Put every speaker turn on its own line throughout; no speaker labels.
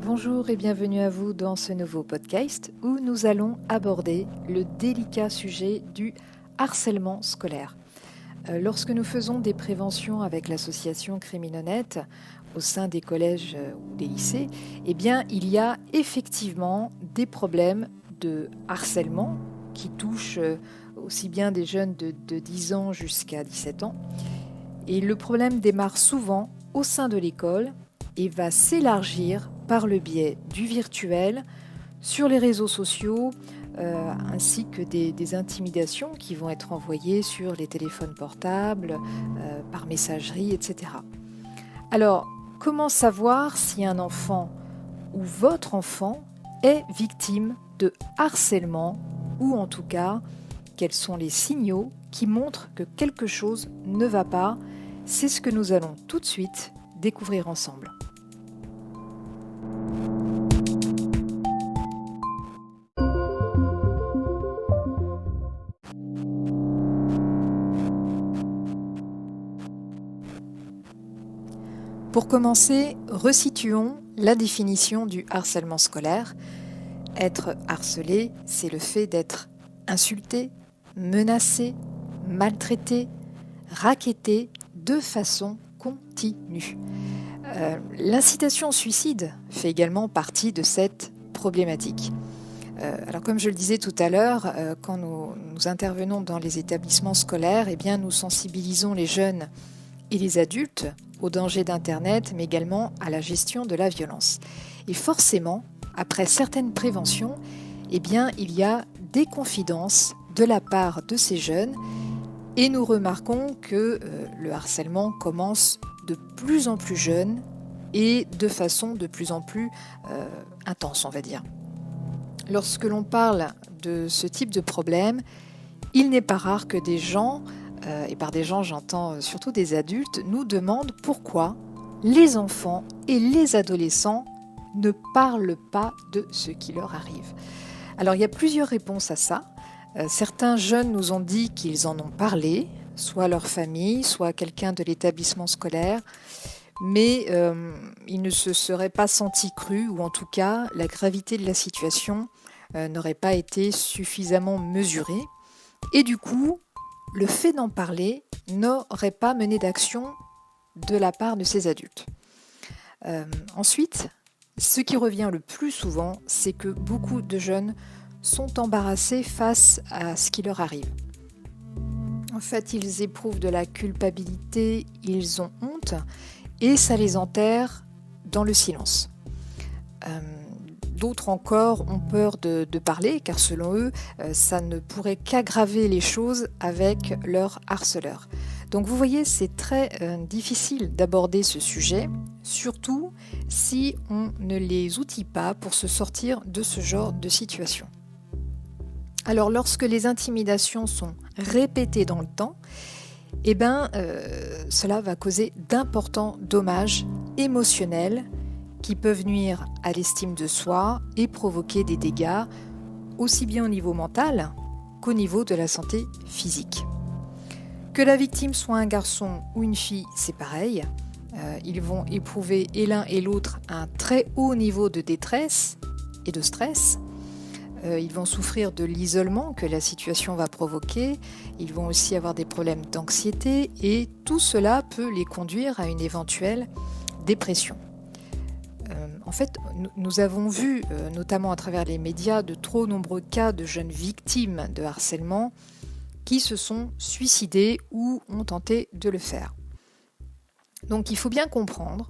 Bonjour et bienvenue à vous dans ce nouveau podcast où nous allons aborder le délicat sujet du harcèlement scolaire. Lorsque nous faisons des préventions avec l'association Criminonnet au sein des collèges ou des lycées, eh bien, il y a effectivement des problèmes de harcèlement qui touchent aussi bien des jeunes de 10 ans jusqu'à 17 ans. Et le problème démarre souvent au sein de l'école et va s'élargir par le biais du virtuel, sur les réseaux sociaux, ainsi que des intimidations qui vont être envoyées sur les téléphones portables, par messagerie, etc. Alors, comment savoir si un enfant ou votre enfant est victime de harcèlement ou en tout cas, quels sont les signaux qui montrent que quelque chose ne va pas? C'est ce que nous allons tout de suite découvrir ensemble. Pour commencer, resituons la définition du harcèlement scolaire. Être harcelé, c'est le fait d'être insulté, menacé, maltraité, racketté de façon continue. L'incitation au suicide fait également partie de cette problématique. Alors comme je le disais tout à l'heure, quand nous intervenons dans les établissements scolaires, eh bien, nous sensibilisons les jeunes et les adultes au danger d'Internet, mais également à la gestion de la violence. Et forcément, après certaines préventions, eh bien, il y a des confidences de la part de ces jeunes et nous remarquons que le harcèlement commence de plus en plus jeune et de façon de plus en plus intense, on va dire. Lorsque l'on parle de ce type de problème, il n'est pas rare que des gens, et par des gens j'entends surtout des adultes, nous demandent pourquoi les enfants et les adolescents ne parlent pas de ce qui leur arrive. Alors il y a plusieurs réponses à ça. Certains jeunes nous ont dit qu'ils en ont parlé, soit leur famille, soit quelqu'un de l'établissement scolaire, mais ils ne se seraient pas sentis crus, ou en tout cas la gravité de la situation n'aurait pas été suffisamment mesurée. Et du coup, le fait d'en parler n'aurait pas mené d'action de la part de ces adultes. Ensuite, ce qui revient le plus souvent, c'est que beaucoup de jeunes sont embarrassés face à ce qui leur arrive. En fait, ils éprouvent de la culpabilité, ils ont honte et ça les enterre dans le silence. D'autres encore ont peur de parler car selon eux, ça ne pourrait qu'aggraver les choses avec leur harceleur. Donc vous voyez, c'est très difficile d'aborder ce sujet, surtout si on ne les outille pas pour se sortir de ce genre de situation. Alors lorsque les intimidations sont répétées dans le temps, eh ben, cela va causer d'importants dommages émotionnels qui peuvent nuire à l'estime de soi et provoquer des dégâts aussi bien au niveau mental qu'au niveau de la santé physique. Que la victime soit un garçon ou une fille, c'est pareil. Ils vont éprouver et l'un et l'autre un très haut niveau de détresse et de stress. Ils vont souffrir de l'isolement que la situation va provoquer. Ils vont aussi avoir des problèmes d'anxiété et tout cela peut les conduire à une éventuelle dépression. En fait, nous avons vu, notamment à travers les médias, de trop nombreux cas de jeunes victimes de harcèlement qui se sont suicidés ou ont tenté de le faire. Donc il faut bien comprendre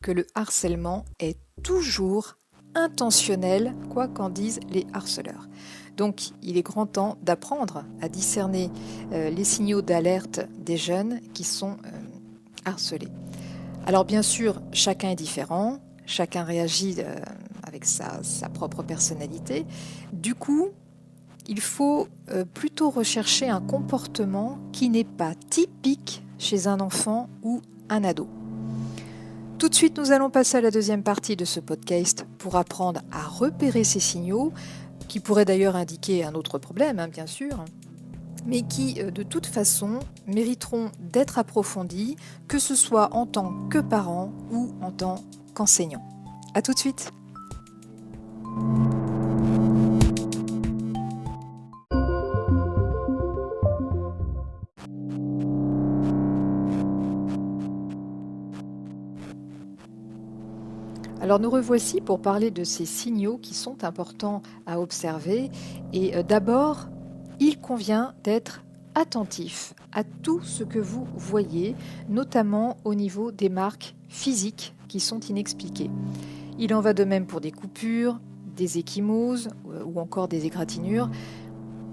que le harcèlement est toujours intentionnel, quoi qu'en disent les harceleurs. Donc il est grand temps d'apprendre à discerner les signaux d'alerte des jeunes qui sont harcelés. Alors bien sûr, chacun est différent. Chacun réagit avec sa propre personnalité. Du coup, il faut plutôt rechercher un comportement qui n'est pas typique chez un enfant ou un ado. Tout de suite, nous allons passer à la deuxième partie de ce podcast pour apprendre à repérer ces signaux, qui pourraient d'ailleurs indiquer un autre problème, bien sûr. mais qui, de toute façon, mériteront d'être approfondies, que ce soit en tant que parent ou en tant qu'enseignant. À tout de suite! Alors nous revoici pour parler de ces signaux qui sont importants à observer. Et d'abord, il convient d'être attentif à tout ce que vous voyez, notamment au niveau des marques physiques qui sont inexpliquées. Il en va de même pour des coupures, des ecchymoses ou encore des égratignures.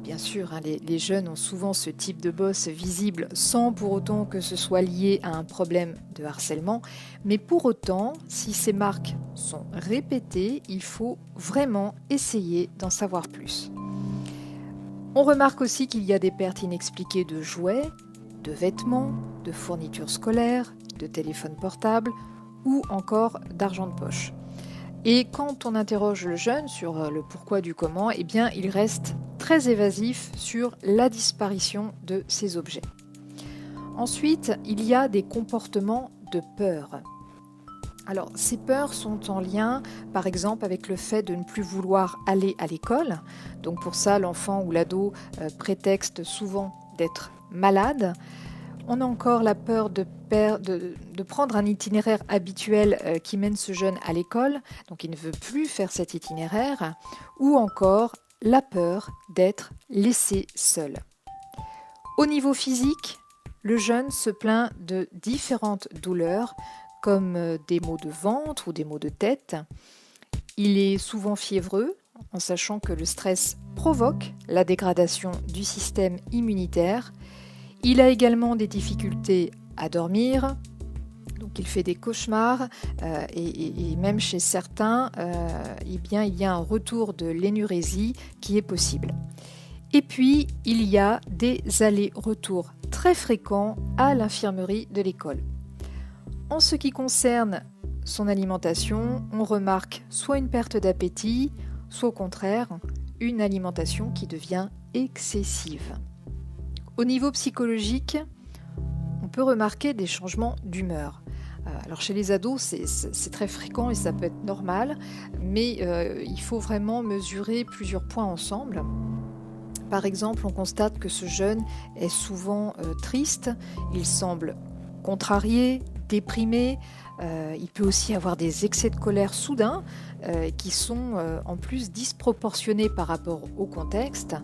Bien sûr, les jeunes ont souvent ce type de bosse visible sans pour autant que ce soit lié à un problème de harcèlement. Mais pour autant, si ces marques sont répétées, il faut vraiment essayer d'en savoir plus. On remarque aussi qu'il y a des pertes inexpliquées de jouets, de vêtements, de fournitures scolaires, de téléphones portables ou encore d'argent de poche. Et quand on interroge le jeune sur le pourquoi du comment, eh bien, il reste très évasif sur la disparition de ces objets. Ensuite, il y a des comportements de peur. Alors, ces peurs sont en lien, par exemple, avec le fait de ne plus vouloir aller à l'école. Donc pour ça, l'enfant ou l'ado prétexte souvent d'être malade. On a encore la peur de prendre un itinéraire habituel qui mène ce jeune à l'école, donc il ne veut plus faire cet itinéraire, ou encore la peur d'être laissé seul. Au niveau physique, le jeune se plaint de différentes douleurs, comme des maux de ventre ou des maux de tête. Il est souvent fiévreux, en sachant que le stress provoque la dégradation du système immunitaire. Il a également des difficultés à dormir, donc il fait des cauchemars et même chez certains, eh bien, il y a un retour de l'énurésie qui est possible. Et puis, il y a des allers-retours très fréquents à l'infirmerie de l'école. En ce qui concerne son alimentation, on remarque soit une perte d'appétit, soit au contraire une alimentation qui devient excessive. Au niveau psychologique, on peut remarquer des changements d'humeur. Alors chez les ados, c'est très fréquent et ça peut être normal, mais il faut vraiment mesurer plusieurs points ensemble. Par exemple, on constate que ce jeune est souvent triste, il semble contrarié, déprimé, il peut aussi avoir des excès de colère soudains qui sont en plus disproportionnés par rapport au contexte.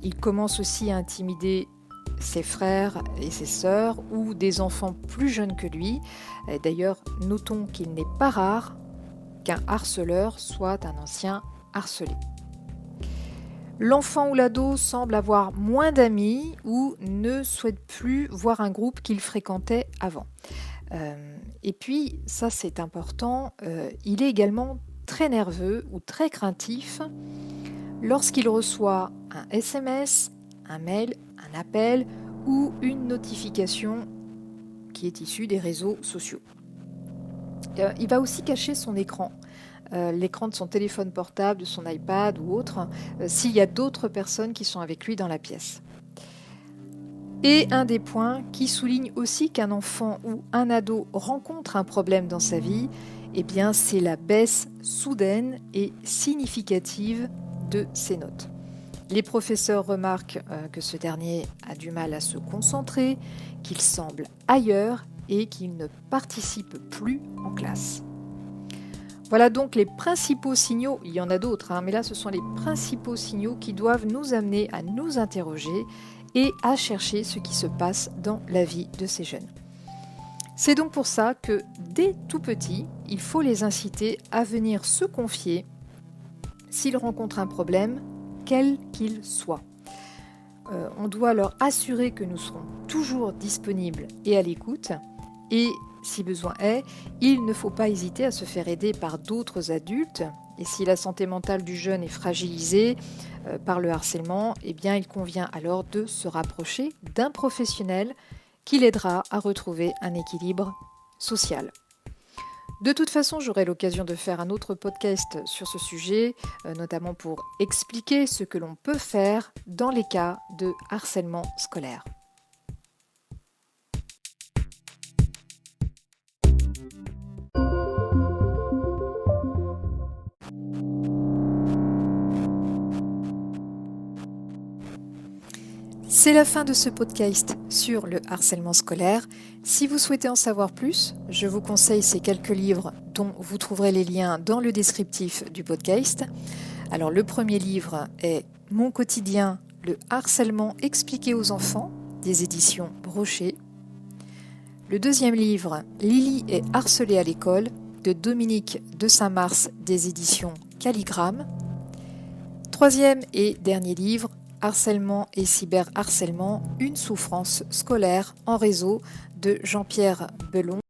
Il commence aussi à intimider ses frères et ses sœurs ou des enfants plus jeunes que lui. D'ailleurs, notons qu'il n'est pas rare qu'un harceleur soit un ancien harcelé. L'enfant ou l'ado semble avoir moins d'amis ou ne souhaite plus voir un groupe qu'il fréquentait avant. Et puis, ça c'est important, il est également très nerveux ou très craintif lorsqu'il reçoit un SMS, un mail, un appel ou une notification qui est issue des réseaux sociaux. Il va aussi cacher son écran, l'écran de son téléphone portable, de son iPad ou autre, s'il y a d'autres personnes qui sont avec lui dans la pièce. Et un des points qui souligne aussi qu'un enfant ou un ado rencontre un problème dans sa vie, eh bien, c'est la baisse soudaine et significative de ses notes. Les professeurs remarquent que ce dernier a du mal à se concentrer, qu'il semble ailleurs et qu'il ne participe plus en classe. Voilà donc les principaux signaux, il y en a d'autres, mais là ce sont les principaux signaux qui doivent nous amener à nous interroger et à chercher ce qui se passe dans la vie de ces jeunes. C'est donc pour ça que dès tout petits, il faut les inciter à venir se confier s'ils rencontrent un problème, quel qu'il soit. On doit leur assurer que nous serons toujours disponibles et à l'écoute. Et si besoin est, il ne faut pas hésiter à se faire aider par d'autres adultes. Et si la santé mentale du jeune est fragilisée par le harcèlement, eh bien, il convient alors de se rapprocher d'un professionnel qui l'aidera à retrouver un équilibre social. De toute façon, j'aurai l'occasion de faire un autre podcast sur ce sujet, notamment pour expliquer ce que l'on peut faire dans les cas de harcèlement scolaire. C'est la fin de ce podcast sur le harcèlement scolaire. Si vous souhaitez en savoir plus, je vous conseille ces quelques livres dont vous trouverez les liens dans le descriptif du podcast. Alors le premier livre est Mon quotidien, le harcèlement expliqué aux enfants, des éditions Brochet. Le deuxième livre, Lily est harcelée à l'école, de Dominique de Saint-Mars, des éditions Calligramme. Troisième et dernier livre, Harcèlement et cyberharcèlement, une souffrance scolaire en réseau, de Jean-Pierre Belon.